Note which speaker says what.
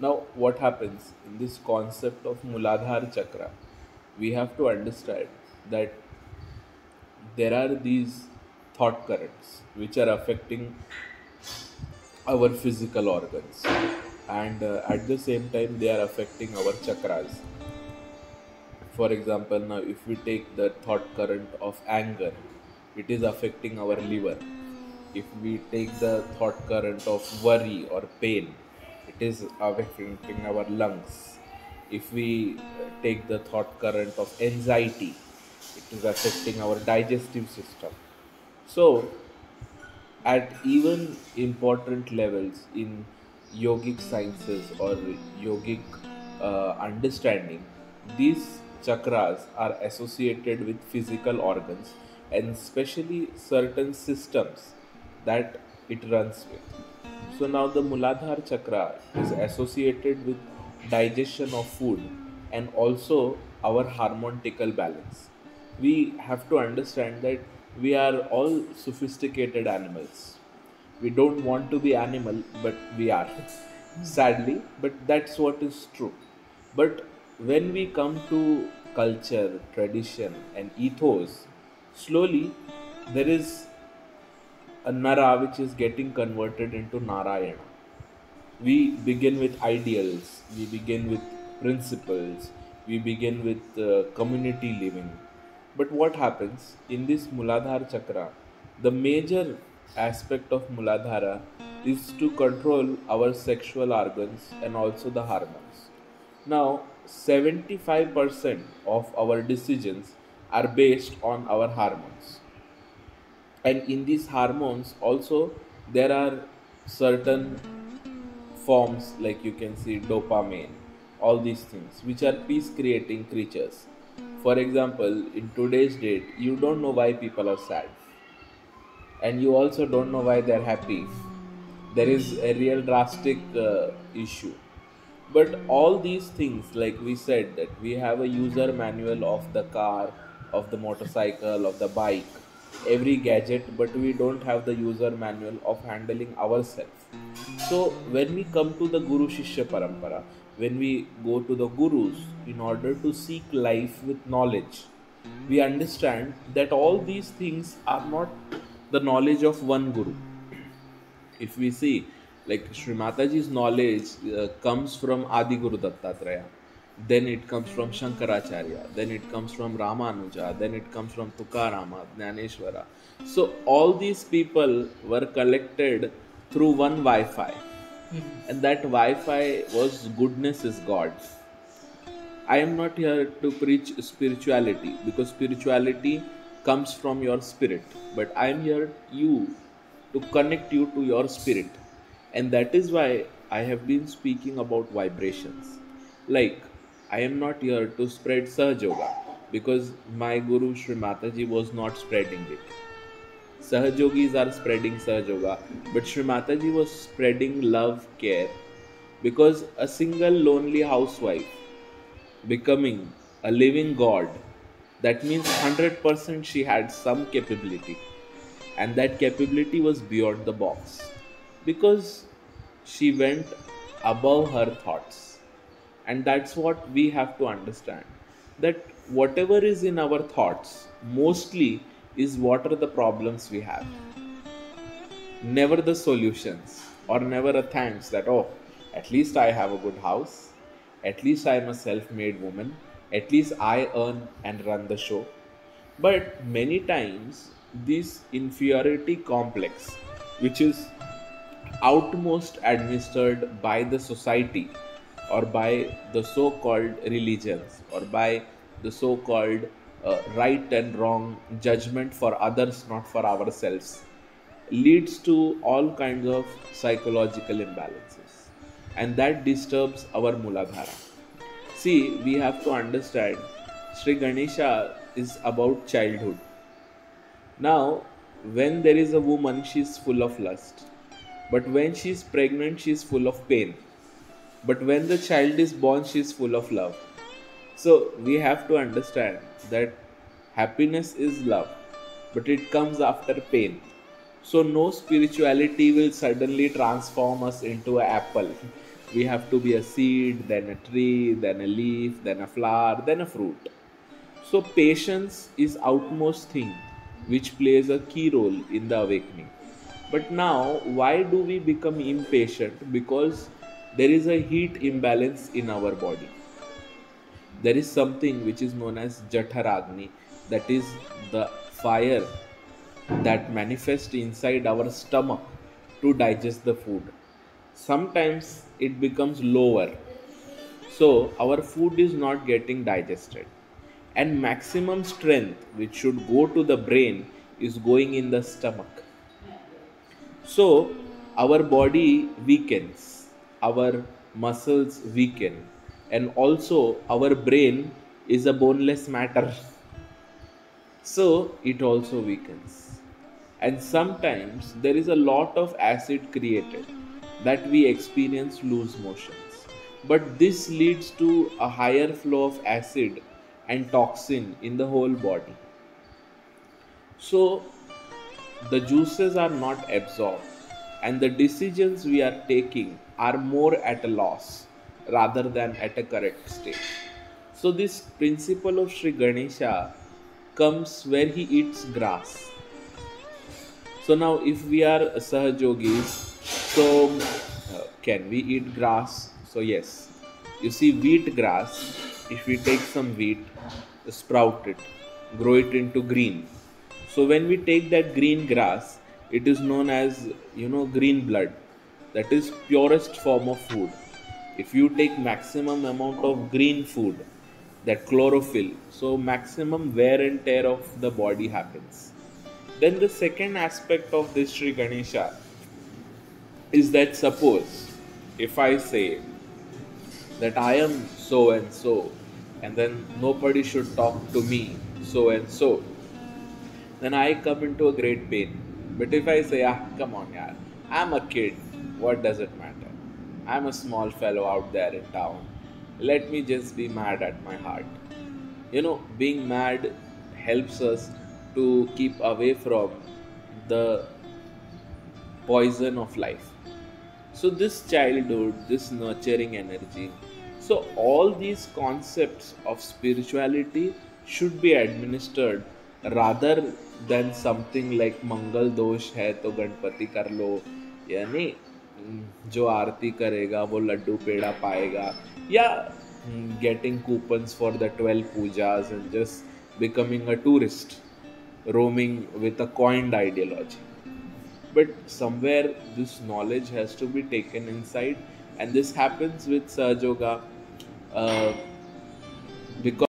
Speaker 1: Now, what happens in this concept of Muladhara Chakra? We have to understand that there are these thought currents which are affecting our physical organs, and at the same time, they are affecting our chakras. For example, now if we take the thought current of anger, it is affecting our liver. If we take the thought current of worry or pain, it is affecting our lungs. If we take the thought current of anxiety, it is affecting our digestive system. So, at even important levels in yogic sciences or yogic understanding, these chakras are associated with physical organs and especially certain systems that it runs with. So now the Muladhara chakra is associated with digestion of food and also our harmonical balance. We have to understand that we are all sophisticated animals. We don't want to be animal, but we are. Sadly, but that's what is true. But when we come to culture, tradition, and ethos, slowly there is a Nara which is getting converted into Narayana. We begin with ideals, we begin with principles, we begin with community living. But what happens in this Muladhara chakra? The major aspect of Muladhara is to control our sexual organs and also the hormones. Now, 75% of our decisions are based on our hormones, and in these hormones also there are certain forms, like you can see dopamine, all these things which are peace creating creatures. For example, in today's date you don't know why people are sad, and you also don't know why they're happy. There is a real drastic issue. But all these things, like we said, that we have a user manual of the car, of the motorcycle, of the bike, every gadget, but we don't have the user manual of handling ourselves. So when we come to the Guru Shishya Parampara, when we go to the Gurus in order to seek life with knowledge, we understand that all these things are not the knowledge of one Guru. If we see, like Srimataji's knowledge comes from Adi Guru Dattatreya, then it comes from Shankaracharya, then it comes from Ramanuja, then it comes from Tukarama, Jnaneshwara. So all these people were collected through one Wi-Fi, and that Wi-Fi was goodness is God. I am not here to preach spirituality because spirituality comes from your spirit, but I am here you to connect you to your spirit. And that is why I have been speaking about vibrations. Like, I am not here to spread Sahaj Yoga because my Guru Sri Mataji was not spreading it. Sahajogis are spreading Sahaj Yoga, but Sri Mataji was spreading love, care, because a single lonely housewife becoming a living God, that means 100% she had some capability, and that capability was beyond the box because she went above her thoughts. And that's what we have to understand, that whatever is in our thoughts mostly is what are the problems we have, never the solutions, or never a thanks that, oh, at least I have a good house, at least I am a self-made woman, at least I earn and run the show. But many times this inferiority complex, which is outmost administered by the society or by the so-called religions or by the so-called right and wrong judgment for others, not for ourselves, leads to all kinds of psychological imbalances, and that disturbs our Muladhara. See, we have to understand Sri Ganesha is about childhood. Now, when there is a woman, she is full of lust. But when she is pregnant, she is full of pain. But when the child is born, she is full of love. So we have to understand that happiness is love, but it comes after pain. So no spirituality will suddenly transform us into an apple. We have to be a seed, then a tree, then a leaf, then a flower, then a fruit. So, patience is outmost thing which plays a key role in the awakening. But now, why do we become impatient? Because there is a heat imbalance in our body. There is something which is known as Jatharagni, that is the fire that manifests inside our stomach to digest the food. Sometimes it becomes lower, so our food is not getting digested, and maximum strength which should go to the brain is going in the stomach. So our body weakens, our muscles weaken, and also our brain is a boneless matter. So it also weakens. And sometimes there is a lot of acid created that we experience loose motions. But this leads to a higher flow of acid and toxin in the whole body. So the juices are not absorbed, and the decisions we are taking are more at a loss rather than at a correct state. So this principle of Sri Ganesha comes where he eats grass. So now, if we are Sahajogis, so can we eat grass? So yes, you see wheat grass. If we take some wheat, sprout it, grow it into green. So when we take that green grass, it is known as green blood. That is purest form of food. If you take maximum amount of green food, that chlorophyll, so maximum wear and tear of the body happens. Then the second aspect of this Sri Ganesha is that suppose if I say that I am so, and then nobody should talk to me so and so, then I come into a great pain. But if I say, come on, yaar, I'm a kid, what does it matter? I'm a small fellow out there in town. Let me just be mad at my heart. Being mad helps us to keep away from the poison of life. So, this childhood, this nurturing energy, so all these concepts of spirituality should be administered rather than something like मंगल दोष है तो गणपति कर लो, यानी जो आरती करेगा वो लड्डू पेड़ा पाएगा, या getting coupons for the 12 pujas and just becoming a tourist roaming with a coined ideology. But somewhere this knowledge has to be taken inside, and this happens with Sahaja Yoga, uh, because